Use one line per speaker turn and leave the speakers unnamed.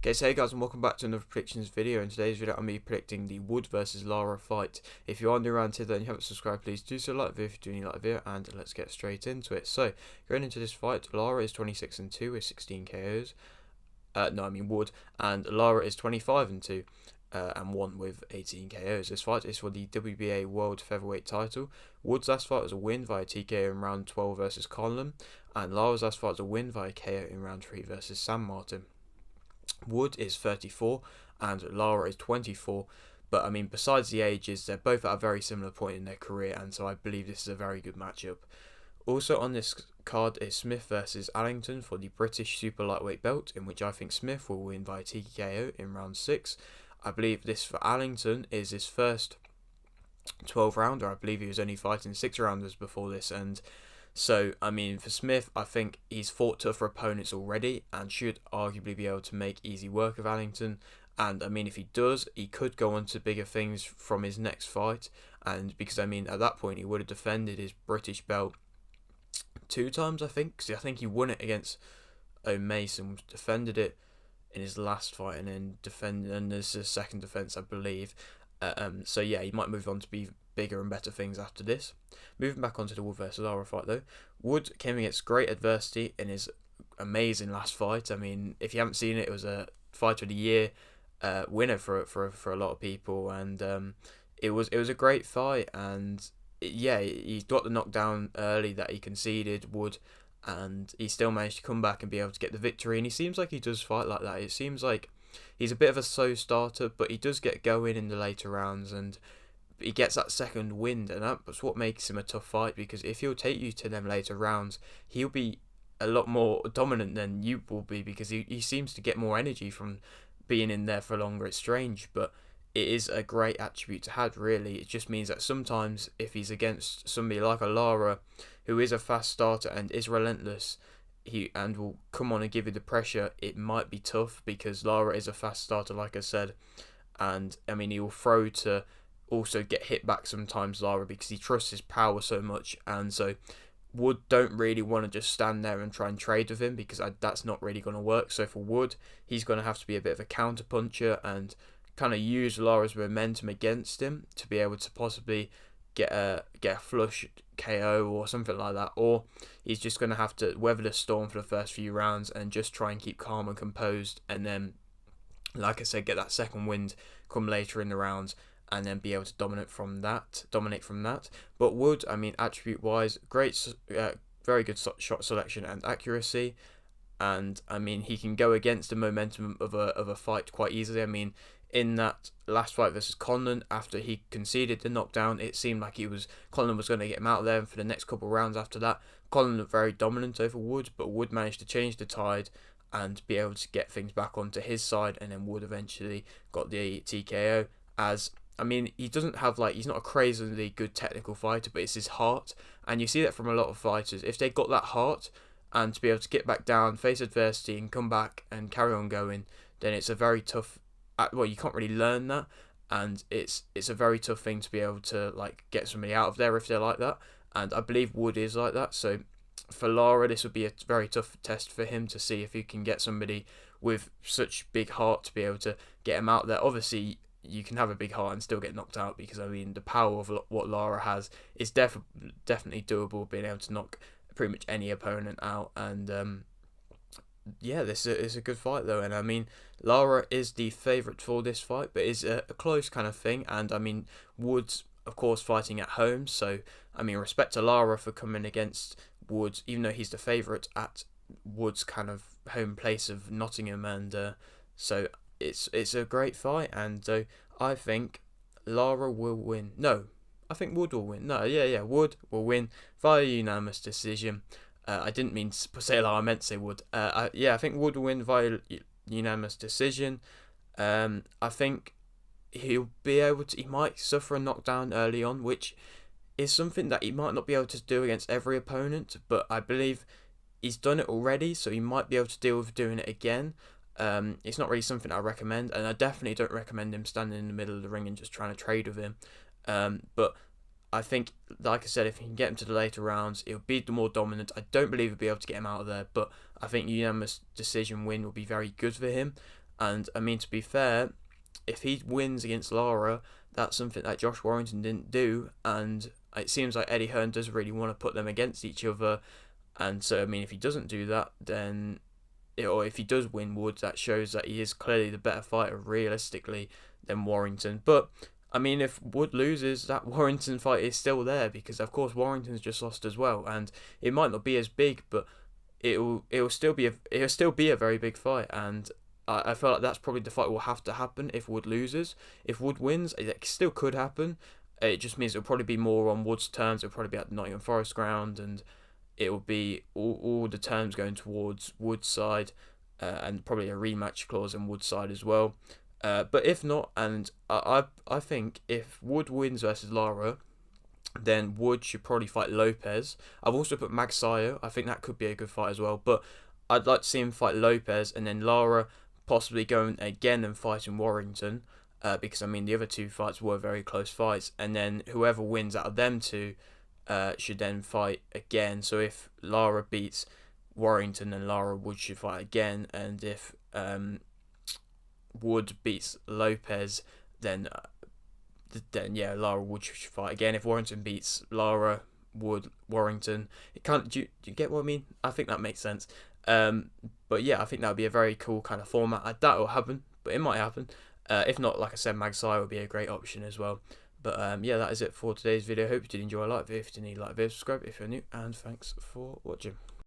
Okay, so hey guys, and welcome back to another predictions video. In today's video, I'm going to be predicting the Wood versus Lara fight. If you are new around here, then you haven't subscribed, please do so. Like the video if you do like the video, and let's get straight into it. So, going into this fight, Lara is 26-2 with 16 KOs. Wood, and Lara is 25-2 and 1 with 18 KOs. This fight is for the WBA World Featherweight title. Wood's last fight was a win via TKO in round 12 versus Conlon, and Lara's last fight was a win via KO in round 3 versus San Martin. Wood is 34 and Lara is 24, but I mean, besides the ages, they're both at a very similar point in their career, and so I believe this is a very good matchup. Also on this card is Smith versus Allington for the British super lightweight belt, in which I think Smith will win by TKO in round 6. I believe this for Allington is his first 12 rounder. I believe he was only fighting 6 rounders before this, and so, I mean, for Smith, I think he's fought tougher opponents already and should arguably be able to make easy work of Allington. And, I mean, if he does, he could go on to bigger things from his next fight. And because, I mean, at that point, he would have defended his British belt 2 times, I think. Because I think he won it against O'Mason, defended it in his last fight, and then defended, and there's a second defence, I believe. So yeah, he might move on to be bigger and better things after this. Moving back onto the Wood versus Lara fight though, Wood came against great adversity in his amazing last fight. I mean, if you haven't seen it, it was a Fighter of the Year winner for a lot of people, and it was a great fight. And yeah, he got the knockdown early that he conceded, Wood, and he still managed to come back and be able to get the victory. And he seems like he does fight like that. It seems like he's a bit of a slow starter, but he does get going in the later rounds, and he gets that second wind, and that's what makes him a tough fight, because if he'll take you to them later rounds, he'll be a lot more dominant than you will be, because he seems to get more energy from being in there for longer. It's strange, but it is a great attribute to have, really. It just means that sometimes if he's against somebody like a Lara, who is a fast starter and is relentless, and will come on and give you the pressure, it might be tough, because Lara is a fast starter, like I said, and I mean, he will throw to also get hit back sometimes, Lara, because he trusts his power so much. And so Wood don't really want to just stand there and try and trade with him, because that's not really going to work. So for Wood, he's going to have to be a bit of a counter puncher and kind of use Lara's momentum against him to be able to possibly get a flush KO or something like that, or he's just going to have to weather the storm for the first few rounds and just try and keep calm and composed, and then, like I said, get that second wind come later in the rounds, and then be able to dominate from that. But Wood, I mean, attribute wise, great, very good shot selection and accuracy. And I mean, he can go against the momentum of a fight quite easily. I mean, in that last fight versus Conlon, after he conceded the knockdown, it seemed like Conlon was going to get him out of there. And for the next couple of rounds after that, Conlon looked very dominant over Wood, but Wood managed to change the tide and be able to get things back onto his side, and then Wood eventually got the TKO. As I mean, he doesn't have, like, he's not a crazily good technical fighter, but it's his heart, and you see that from a lot of fighters. If they got that heart, and to be able to get back down, face adversity, and come back and carry on going, then it's a very tough. Well, you can't really learn that, and it's a very tough thing to be able to, like, get somebody out of there if they're like that. And I believe Wood is like that. So for Lara, this would be a very tough test for him to see if he can get somebody with such big heart to be able to get him out there. Obviously, you can have a big heart and still get knocked out, because I mean, the power of what Lara has is definitely doable, being able to knock pretty much any opponent out. And yeah, this is a good fight though, and I mean, Lara is the favourite for this fight, but it's a close kind of thing. And I mean, Wood's of course fighting at home, so I mean, respect to Lara for coming against Wood, even though he's the favourite at Wood's kind of home place of Nottingham, and so it's a great fight, and I think Lara will win. No, I think Wood will win. No, yeah, Wood will win via unanimous decision. I didn't mean to say Lara, I meant to say Wood. I think Wood will win via unanimous decision. I think he'll be able to. He might suffer a knockdown early on, which is something that he might not be able to do against every opponent, but I believe he's done it already, so he might be able to deal with doing it again. It's not really something I recommend, and I definitely don't recommend him standing in the middle of the ring and just trying to trade with him. But I think, like I said, if he can get him to the later rounds, he'll be the more dominant. I don't believe he'll be able to get him out of there, but I think unanimous decision win will be very good for him. And I mean, to be fair, if he wins against Lara, that's something that Josh Warrington didn't do, and it seems like Eddie Hearn does really want to put them against each other. And so, I mean, if he doesn't do that, then or if he does win Woods, that shows that he is clearly the better fighter realistically than Warrington. But I mean, if Wood loses, that Warrington fight is still there, because of course Warrington's just lost as well, and it might not be as big, but it'll still be a very big fight, and I feel like that's probably the fight will have to happen if Wood loses. If Wood wins, it still could happen. It just means it'll probably be more on Wood's terms. It'll probably be at Nottingham Forest ground, and it will be all the terms going towards Wood's side, and probably a rematch clause on Wood's side as well. But if not, and I think if Wood wins versus Lara, then Wood should probably fight Lopez. I've also put Magsayo. I think that could be a good fight as well. But I'd like to see him fight Lopez, and then Lara possibly going again and fighting Warrington. Because I mean the other two fights were very close fights, and then whoever wins out of them two should then fight again. So if Lara beats Warrington, then Lara Wood should fight again, and if Wood beats Lopez, then yeah, Lara Wood should fight again. If Warrington beats Lara Wood Warrington, it can't. Do you get what I mean? I think that makes sense. But yeah, I think that would be a very cool kind of format. I doubt it will happen, but it might happen. If not, like I said, Magsai would be a great option as well. But yeah, that is it for today's video. Hope you did enjoy. Like the video if you did, like the video, subscribe if you're new, and thanks for watching.